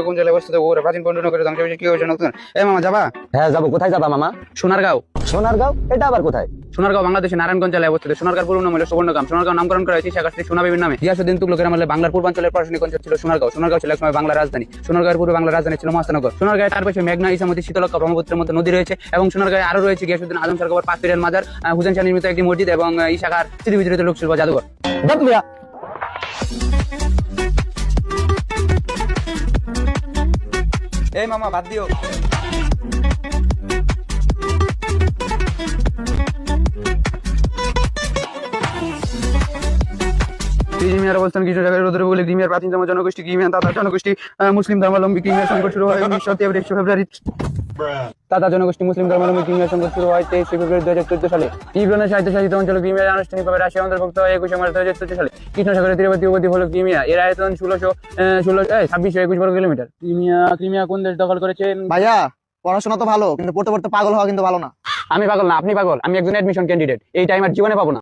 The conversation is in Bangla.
কোন জেলায় অবস্থিত ওরা প্রাচীন পণ্ডনগরের ধ্বংস হয়েছে কি হয়েছে নতুন? মামা যাবা? হ্যাঁ যাবো। কোথায় যাবা মামা? সোনারগাঁও। সোনারগাঁও? এটা আবার কোথায়? সোনারগাঁও বাংলাদেশের নারায়ণগঞ্জ জেলায় অবস্থিত। সোনারগাঁও পুরো নাম হলো সুবর্ণগ্রাম। সোনারগাঁও নামকরণ করা হয়েছে শেখ শ্রী সোনাবিবির নামে। গিয়াসউদ্দিন তুগলকের আমলে বাংলার পূর্বাঞ্চলের প্রশাসনিক অঞ্চল ছিল সোনারগাঁও। সোনারগাঁও ছিল একসময় বাংলার রাজধানী। সোনারগাঁওয়ের পূর্বে বাংলার রাজধানী ছিল মহাস্থানগর। সোনারগাঁয়ের চারপাশে মেঘনা, ইসামতি, শীতলক্ষ্যা, ব্রহ্মপুত্রের মধ্যে নদী রয়েছে এবং সোনারগাঁয়ে আরো রয়েছে গিয়াসউদ্দিন আজম সরকার পাঁচ পীরের মাজার, হুসেন শাহ নির্মিত একটি মসজিদ এবং ইশাখার স্মৃতিবিজড়িত লোকশিল্প জাদুঘর। এই মামা বাদ দিও। ক্রিমিয়ার অবস্থান কিছু জায়গায় রোদের বলে ক্রিমিয়ার প্রাচীন জনগোষ্ঠী ক্রিমিয়ান তাতার জনগোষ্ঠী মুসলিম ধর্মাবলম্বী ক্রিমিয়ার সংকট শুরু হয় 19 ফেব্রুয়ারি। তাতার জনগোষ্ঠী মুসলিম ধর্মাবলম্বী ক্রিমিয়ার সংকট শুরু হয় 23 ফেব্রুয়ারি 2014 সালে। ইউক্রেনের স্বায়ত্তশাসিত অঞ্চল ক্রিমিয়া আনুষ্ঠানিকভাবে রাশিয়া অন্তর্ভুক্ত হয় 21 মার্চ 2014 সালে। কৃষ্ণ সাগরের তীরবর্তী উপদ্বীপ হলো ক্রিমিয়া। এর আয়তন 2621 বর্গ কিলোমিটার। ক্রিমিয়া কোন দেশ দখল করেছে? ভাইয়া পড়াশোনা তো ভালো, কিন্তু পড়তে পড়তে পাগল হওয়া কিন্তু ভালো না। আমি পাগল না, আপনি পাগল। আমি একজন অ্যাডমিশন ক্যান্ডিডেট। এই টাইম আর জীবনে পাবো না।